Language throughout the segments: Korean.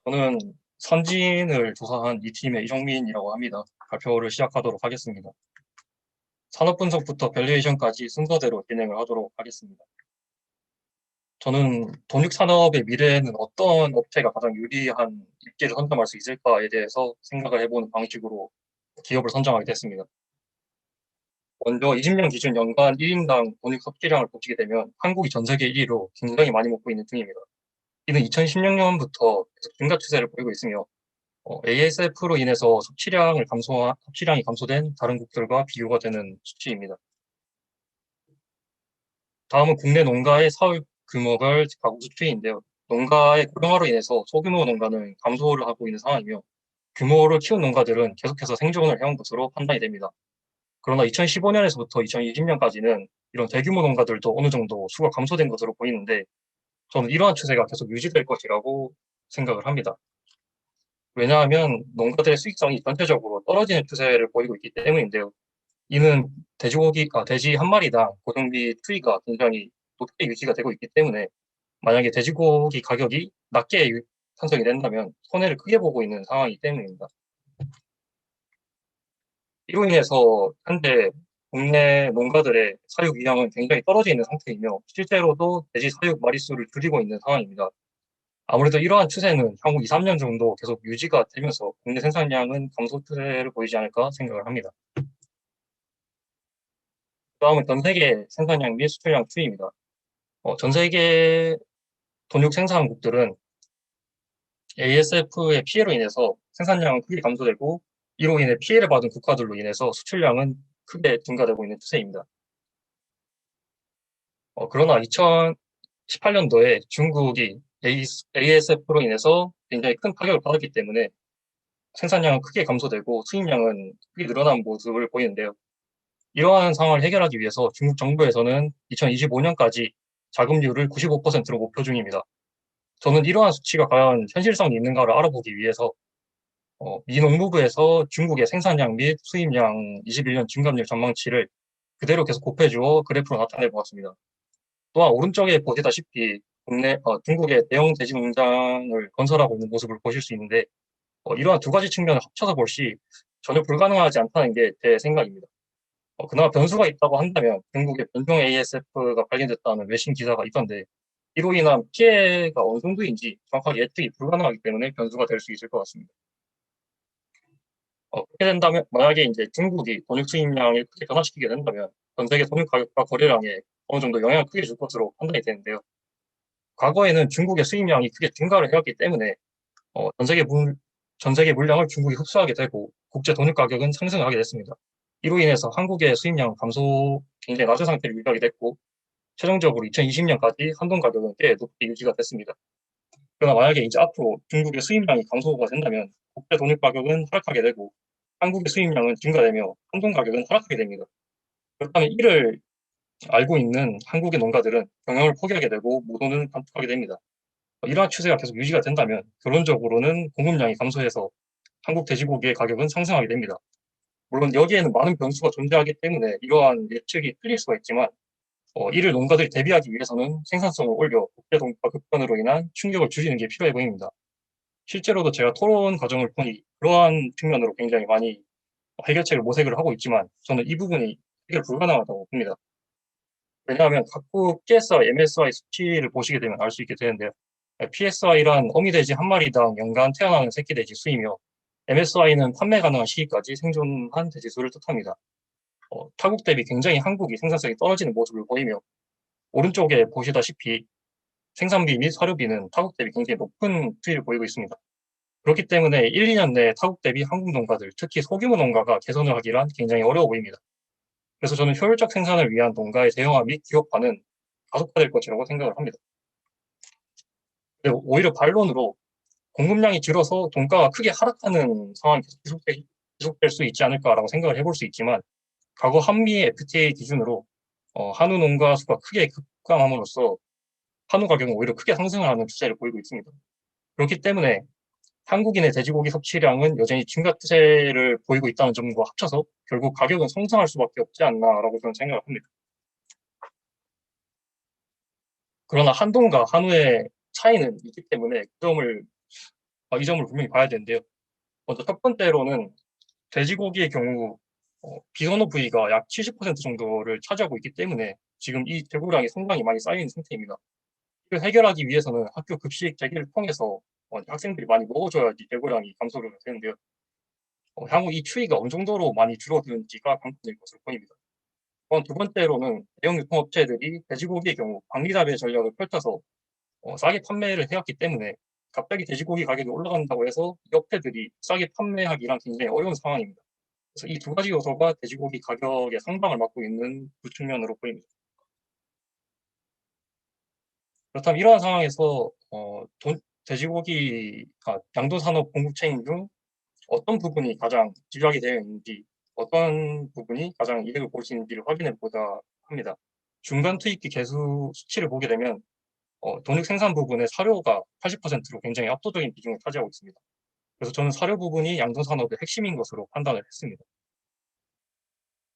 저는 선진을 조사한 이 팀의 이정민이라고 합니다. 발표를 시작하도록 하겠습니다. 산업 분석부터 밸류에이션까지 순서대로 진행을 하도록 하겠습니다. 저는 돈육 산업의 미래에는 어떤 업체가 가장 유리한 입지를 선점할 수 있을까에 대해서 생각을 해보는 방식으로 기업을 선정하게 됐습니다. 먼저 20년 기준 연간 1인당 돈육 섭취량을 보시게 되면 한국이 전 세계 1위로 굉장히 많이 먹고 있는 중입니다. 이는 2016년부터 계속 증가 추세를 보이고 있으며 ASF로 인해서 섭취량이 감소된 다른 국들과 비교가 되는 수치입니다. 다음은 국내 농가의 사육 규모별 가구 수치인데요. 농가의 고령화로 인해서 소규모 농가는 감소를 하고 있는 상황이며 규모를 키운 농가들은 계속해서 생존을 해온 것으로 판단이 됩니다. 그러나 2015년에서부터 2020년까지는 이런 대규모 농가들도 어느 정도 수가 감소된 것으로 보이는데 저는 이러한 추세가 계속 유지될 것이라고 생각을 합니다. 왜냐하면 농가들의 수익성이 전체적으로 떨어지는 추세를 보이고 있기 때문인데요. 이는 돼지 한 마리당 고정비 투이가 굉장히 높게 유지가 되고 있기 때문에 만약에 돼지고기 가격이 낮게 산정이 된다면 손해를 크게 보고 있는 상황이기 때문입니다. 이로 인해서 현재 국내 농가들의 사육 위량은 굉장히 떨어져 있는 상태이며 실제로도 돼지 사육 마리수를 줄이고 있는 상황입니다. 아무래도 이러한 추세는 향후 2, 3년 정도 계속 유지가 되면서 국내 생산량은 감소 추세를 보이지 않을까 생각을 합니다. 다음은 전 세계 생산량 및 수출량 추이입니다. 전 세계 돈육 생산국들은 ASF의 피해로 인해서 생산량은 크게 감소되고 이로 인해 피해를 받은 국가들로 인해서 수출량은 크게 증가되고 있는 추세입니다. 그러나 2018년도에 중국이 ASF로 인해서 굉장히 큰 타격을 받았기 때문에 생산량은 크게 감소되고 수입량은 크게 늘어난 모습을 보이는데요. 이러한 상황을 해결하기 위해서 중국 정부에서는 2025년까지 자금률을 95%로 목표 중입니다. 저는 이러한 수치가 과연 현실성이 있는가를 알아보기 위해서 미 농무부에서 중국의 생산량 및 수입량 21년 증감률 전망치를 그대로 계속 곱해주어 그래프로 나타내 보았습니다. 또한 오른쪽에 보시다시피 중국의 대형 돼지 농장을 건설하고 있는 모습을 보실 수 있는데 이러한 두 가지 측면을 합쳐서 볼 시 전혀 불가능하지 않다는 게 제 생각입니다. 그나마 변수가 있다고 한다면 중국의 변종 ASF가 발견됐다는 외신 기사가 있던데 이로 인한 피해가 어느 정도인지 정확하게 예측이 불가능하기 때문에 변수가 될 수 있을 것 같습니다. 그렇게 된다면 만약에 이제 중국이 돈육 수입량을 크게 변화시키게 된다면 전 세계 돈육 가격과 거래량에 어느 정도 영향을 크게 줄 것으로 판단이 되는데요. 과거에는 중국의 수입량이 크게 증가를 해왔기 때문에 어, 전 세계 물, 전 세계 물량을 중국이 흡수하게 되고 국제 돈육 가격은 상승을 하게 됐습니다. 이로 인해서 한국의 수입량 감소 굉장히 낮은 상태를 유지하게 됐고 최종적으로 2020년까지 한돈 가격은 꽤 높게 유지가 됐습니다. 그러나 만약에 이제 앞으로 중국의 수입량이 감소가 된다면 국제 돈육 가격은 하락하게 되고 한국의 수입량은 증가되며 한돈 가격은 하락하게 됩니다. 그렇다면 이를 알고 있는 한국의 농가들은 경영을 포기하게 되고 모돈을 감축하게 됩니다. 이러한 추세가 계속 유지가 된다면 결론적으로는 공급량이 감소해서 한국 돼지고기의 가격은 상승하게 됩니다. 물론 여기에는 많은 변수가 존재하기 때문에 이러한 예측이 틀릴 수가 있지만 이를 농가들이 대비하기 위해서는 생산성을 올려 국제 동파 급변으로 인한 충격을 줄이는 게 필요해 보입니다. 실제로도 제가 토론 과정을 보니 그러한 측면으로 굉장히 많이 해결책을 모색을 하고 있지만 저는 이 부분이 해결 불가능하다고 봅니다. 왜냐하면 각국 PSI, MSI 수치를 보시게 되면 알 수 있게 되는데요. PSI란 어미돼지 한 마리당 연간 태어나는 새끼돼지 수이며 MSI는 판매 가능한 시기까지 생존한 돼지 수를 뜻합니다. 타국 대비 굉장히 한국이 생산성이 떨어지는 모습을 보이며 오른쪽에 보시다시피 생산비 및 사료비는 타국 대비 굉장히 높은 추이를 보이고 있습니다. 그렇기 때문에 1, 2년 내에 타국 대비 한국 농가들, 특히 소규모 농가가 개선을 하기란 굉장히 어려워 보입니다. 그래서 저는 효율적 생산을 위한 농가의 대형화 및 기업화는 가속화될 것이라고 생각을 합니다. 근데 오히려 반론으로 공급량이 줄어서 돈가가 크게 하락하는 상황이 계속될 수 있지 않을까라고 생각을 해볼 수 있지만 과거 한미 FTA 기준으로 한우 농가 수가 크게 급감함으로써 한우 가격은 오히려 크게 상승을 하는 추세를 보이고 있습니다. 그렇기 때문에 한국인의 돼지고기 섭취량은 여전히 증가 추세를 보이고 있다는 점과 합쳐서 결국 가격은 성장할 수밖에 없지 않나라고 저는 생각을 합니다. 그러나 한돈과 한우의 차이는 있기 때문에 그 점을 이 점을 분명히 봐야 되는데요. 먼저 첫 번째로는 돼지고기의 경우 비선호 부위가 약 70% 정도를 차지하고 있기 때문에 지금 이 재고량이 상당히 많이 쌓여 있는 상태입니다. 이걸 해결하기 위해서는 학교 급식 재개를 통해서 학생들이 많이 먹어줘야지 재고량이 감소가 되는데요. 향후 이 추이가 어느 정도로 많이 줄어드는지가 관건일 것으로 보입니다. 또한 두 번째로는 대형 유통업체들이 돼지고기의 경우 방리담의 전략을 펼쳐서 싸게 판매를 해왔기 때문에 갑자기 돼지고기 가격이 올라간다고 해서 이 업체들이 싸게 판매하기란 굉장히 어려운 상황입니다. 그래서 이 두 가지 요소가 돼지고기 가격의 상방을 맡고 있는 두 측면으로 보입니다. 그렇다면 이러한 상황에서 돼지고기가 양도산업 공급체인 중 어떤 부분이 가장 집약이 되어 있는지, 어떤 부분이 가장 이득을 볼 수 있는지를 확인해 보자 합니다. 중간 투입기 개수 수치를 보게 되면 돈육 생산 부분의 사료가 80%로 굉장히 압도적인 비중을 차지하고 있습니다. 그래서 저는 사료 부분이 양도산업의 핵심인 것으로 판단을 했습니다.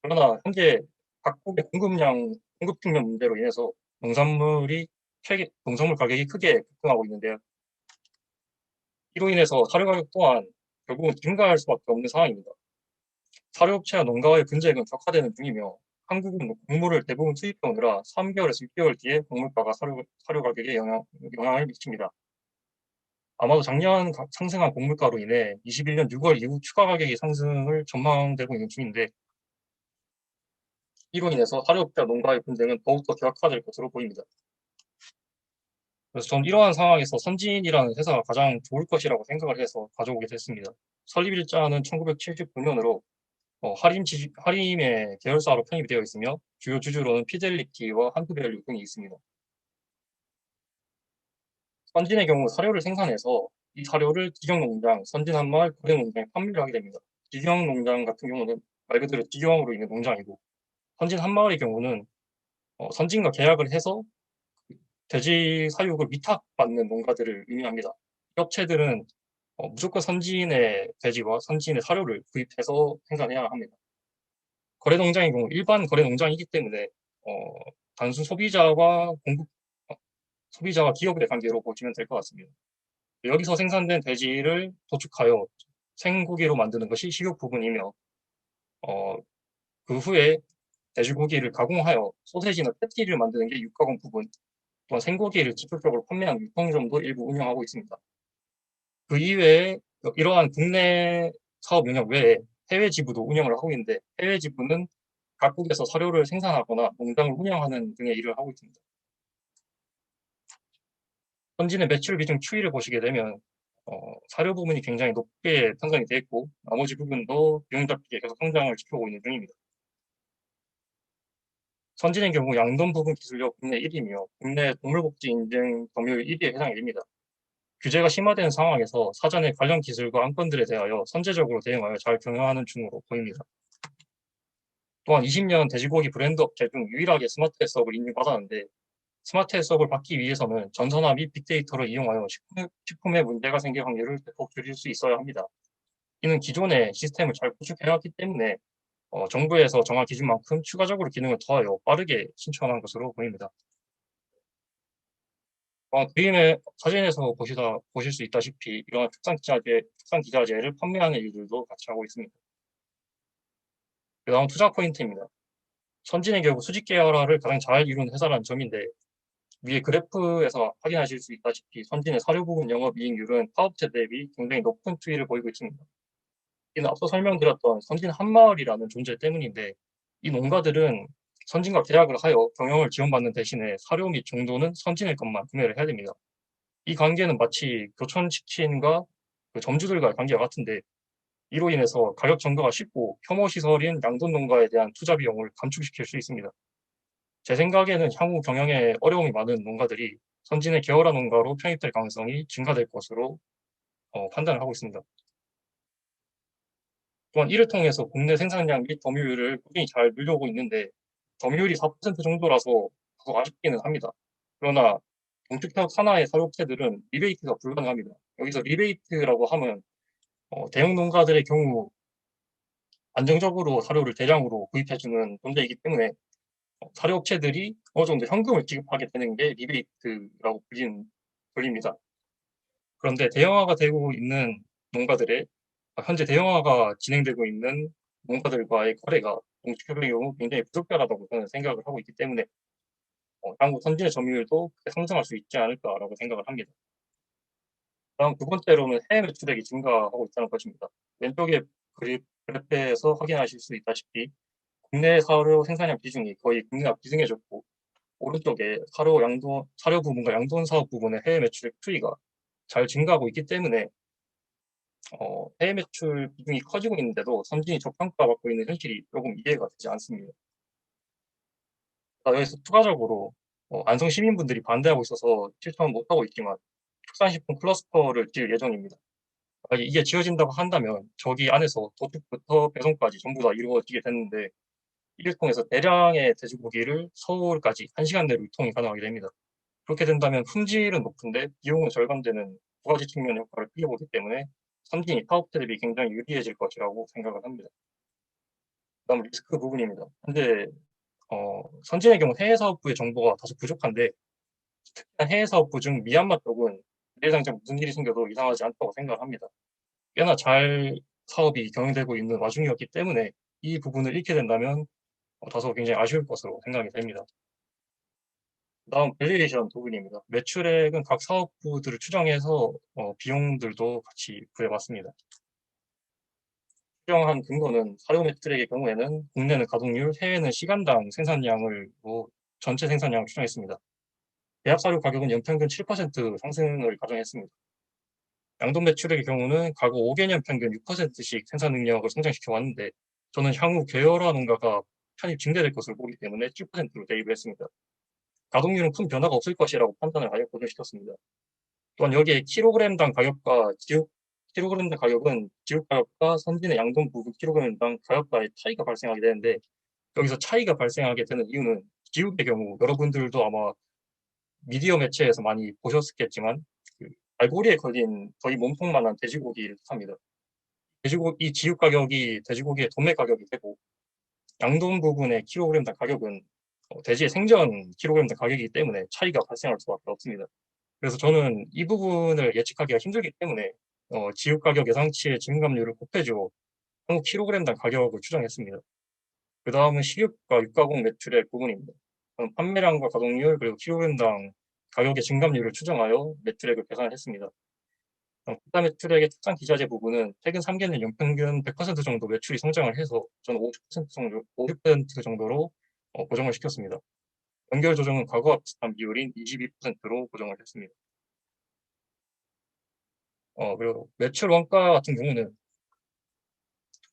그러나 현재 각국의 공급 측면 문제로 인해서 농산물 가격이 크게 급등하고 있는데요. 이로 인해서 사료 가격 또한 결국은 증가할 수밖에 없는 상황입니다. 사료업체와 농가와의 분쟁은 격화되는 중이며 한국은 곡물을 대부분 수입해 오느라 3개월에서 6개월 뒤에 곡물가가 사료 가격에 영향을 미칩니다. 아마도 작년 상승한 곡물가로 인해 21년 6월 이후 추가 가격이 상승을 전망되고 있는 중인데 이로 인해서 사료업체와 농가의 분쟁은 더욱더 격화될 것으로 보입니다. 그래서 저는 이러한 상황에서 선진이라는 회사가 가장 좋을 것이라고 생각을 해서 가져오게 됐습니다. 설립일자는 1979년으로 하림의 계열사로 편입이 되어 있으며 주요 주주로는 피델리티와 한투밸류 등이 있습니다. 선진의 경우 사료를 생산해서 이 사료를 직영농장, 선진한마을, 거래농장에 판매를 하게 됩니다. 직영농장 같은 경우는 말 그대로 직영으로 있는 농장이고 선진한마을의 경우는 선진과 계약을 해서 돼지 사육을 위탁받는 농가들을 의미합니다. 이 업체들은 무조건 선진의 돼지와 선진의 사료를 구입해서 생산해야 합니다. 거래농장의 경우 일반 거래농장이기 때문에 어, 단순 소비자와 기업의 관계로 보시면 될 것 같습니다. 여기서 생산된 돼지를 도축하여 생고기로 만드는 것이 식육 부분이며 어, 그 후에 돼지고기를 가공하여 소세지나 패티를 만드는 게 육가공 부분, 또한 생고기를 직접적으로 판매하는 유통점도 일부 운영하고 있습니다. 그 이외에 이러한 국내 사업 영역 외에 해외 지부도 운영을 하고 있는데 해외 지부는 각국에서 사료를 생산하거나 농장을 운영하는 등의 일을 하고 있습니다. 현진의 매출 비중 추이를 보시게 되면 사료 부분이 굉장히 높게 편성이 되어 있고 나머지 부분도 비용잡기에 계속 성장을 지켜오고 있는 중입니다. 선진의 경우 양돈 부분 기술력 국내 1위며 국내 동물복지 인증 점유율 1위에 해당이 됩니다. 규제가 심화되는 상황에서 사전에 관련 기술과 안건들에 대하여 선제적으로 대응하여 잘 경영하는 중으로 보입니다. 또한 20년 돼지고기 브랜드 업체 중 유일하게 스마트 해썹을 인증받았는데 스마트 해썹을 받기 위해서는 전산화 및 빅데이터를 이용하여 식품에 문제가 생길 확률을 대폭 줄일 수 있어야 합니다. 이는 기존의 시스템을 잘 구축해왔기 때문에 정부에서 정한 기준만큼 추가적으로 기능을 더하여 빠르게 신청한 것으로 보입니다. 그림의 사진에서 보실 수 있다시피 이러한 축산 기자재를 판매하는 일들도 같이 하고 있습니다. 그 다음 투자 포인트입니다. 선진의 경우 수직 계열화를 가장 잘 이루는 회사라는 점인데 위에 그래프에서 확인하실 수 있다시피 선진의 사료 부분 영업이익률은 타업체 대비 굉장히 높은 추이를 보이고 있습니다. 이는 앞서 설명드렸던 선진 한마을이라는 존재 때문인데 이 농가들은 선진과 계약을 하여 경영을 지원받는 대신에 사료 및 정도는 선진의 것만 구매를 해야 됩니다. 이 관계는 마치 교촌치킨과 그 점주들과의 관계와 같은데 이로 인해서 가격 전가가 쉽고 혐오 시설인 양돈 농가에 대한 투자 비용을 감축시킬 수 있습니다. 제 생각에는 향후 경영에 어려움이 많은 농가들이 선진의 계열화 농가로 편입될 가능성이 증가될 것으로 판단을 하고 있습니다. 또한 이를 통해서 국내 생산량 및 점유율을 꾸준히 잘 늘려오고 있는데 점유율이 4% 정도라서 다소 아쉽기는 합니다. 그러나 동축협 산하의 사료업체들은 리베이트가 불가능합니다. 여기서 리베이트라고 하면 대형 농가들의 경우 안정적으로 사료를 대량으로 구입해주는 존재이기 때문에 사료업체들이 어느 정도 현금을 지급하게 되는 게 리베이트라고 불립니다. 그런데 대형화가 되고 있는 농가들의 현재 대형화가 진행되고 있는 농가들과의 거래가 농축협의 경우 굉장히 부적절하다고 저는 생각을 하고 있기 때문에 향후 선진의 점유율도 크게 상승할 수 있지 않을까라고 생각을 합니다. 다음 두 번째로는 해외 매출액이 증가하고 있다는 것입니다. 왼쪽에 그래프에서 확인하실 수 있다시피 국내 사료 생산량 비중이 거의 국내와 비등해졌고 오른쪽에 사료 부분과 양돈 사업 부분의 해외 매출액 추이가 잘 증가하고 있기 때문에 해외 매출 비중이 커지고 있는데도 선진이 저평가받고 있는 현실이 조금 이해가 되지 않습니다. 여기서 추가적으로 안성 시민분들이 반대하고 있어서 실천은 못하고 있지만 축산식품 클러스터를 지을 예정입니다. 만약에 이게 지어진다고 한다면 저기 안에서 도축부터 배송까지 전부 다 이루어지게 되는데 이를 통해서 대량의 돼지고기를 서울까지 1시간 내로 유통이 가능하게 됩니다. 그렇게 된다면 품질은 높은데 비용은 절감되는 두 가지 측면 효과를 크게 보기 때문에 선진이 사업체 대비 굉장히 유리해질 것이라고 생각을 합니다. 그다음 리스크 부분입니다. 현재 선진의 경우 해외 사업부의 정보가 다소 부족한데 특히나 해외 사업부 중 미얀마 쪽은 내일당장 무슨 일이 생겨도 이상하지 않다고 생각을 합니다. 꽤나 잘 사업이 경영되고 있는 와중이었기 때문에 이 부분을 잃게 된다면 다소 굉장히 아쉬울 것으로 생각이 됩니다. 그다음 밸류에이션 부분입니다. 매출액은 각 사업부들을 추정해서 비용들도 같이 구해봤습니다. 추정한 근거는 사료 매출액의 경우에는 국내는 가동률, 해외는 시간당 생산량을 전체 생산량을 추정했습니다. 배합 사료 가격은 연평균 7% 상승을 가정했습니다. 양돈 매출액의 경우는 과거 5개년 평균 6%씩 생산 능력을 성장시켜 왔는데 저는 향후 계열화 농가가 편입 증대될 것을 보기 때문에 7%로 대입을 했습니다. 가동률은 큰 변화가 없을 것이라고 판단을 하여 고정시켰습니다. 또한 여기에 킬로그램당 가격과 킬로그램당 가격은 지육 가격과 선진의 양돈 부분 킬로그램당 가격과의 차이가 발생하게 되는데 여기서 차이가 발생하게 되는 이유는 지육의 경우 여러분들도 아마 미디어 매체에서 많이 보셨겠지만 그 갈고리에 걸린 거의 몸통만한 돼지고기를 뜻합니다. 이 지육 가격이 돼지고기의 도매 가격이 되고 양돈 부분의 킬로그램당 가격은 돼지의 생전 킬로그램당 가격이기 때문에 차이가 발생할 수밖에 없습니다. 그래서 저는 이 부분을 예측하기가 힘들기 때문에 지육 가격 예상치의 증감률을 곱해주어 한국 킬로그램당 가격을 추정했습니다. 그 다음은 식육과 육가공 매출액 부분입니다. 판매량과 가동률 그리고 킬로그램당 가격의 증감률을 추정하여 매출액을 계산했습니다. 국가 매출액의 특산 기자재 부분은 최근 3개년 연평균 100% 정도 매출이 성장을 해서 저는 50% 정도로 고정을 시켰습니다. 연결 조정은 과거와 비슷한 비율인 22%로 고정을 했습니다. 그리고 매출 원가 같은 경우는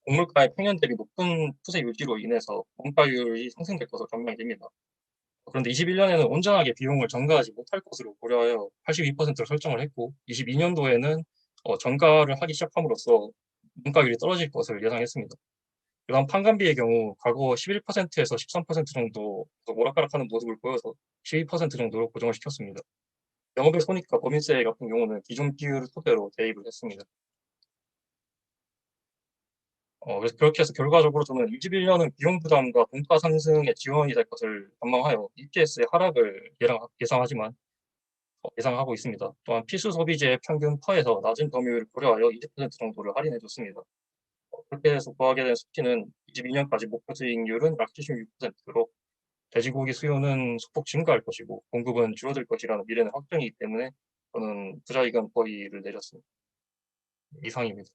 곡물가의 평년 대비 높은 추세 유지로 인해서 원가율이 상승될 것으로 전망이 됩니다. 그런데 21년에는 온전하게 비용을 전가하지 못할 것으로 고려하여 82%를 설정을 했고 22년도에는 전가를 하기 시작함으로써 원가율이 떨어질 것을 예상했습니다. 그다음 판관비의 경우 과거 11%에서 13% 정도 오락가락하는 모습을 보여서 12% 정도로 고정을 시켰습니다. 영업의 손익과 법인세 같은 경우는 기존 비율을 토대로 대입을 했습니다. 그래서 그렇게 해서 결과적으로 저는 21년은 비용 부담과 원가 상승의 지원이 될 것을 전망하여 EPS의 하락을 예상하지만 예상하고 있습니다. 또한 필수 소비재 평균 퍼에서 낮은 점유율을 고려하여 20% 정도를 할인해 줬습니다. 그렇게 해서 구하게 된 수치는 22년까지 목표 수익률은 약 76%로 돼지고기 수요는 소폭 증가할 것이고 공급은 줄어들 것이라는 미래는 확정이기 때문에 저는 부자이익은 거의를 내렸습니다. 이상입니다.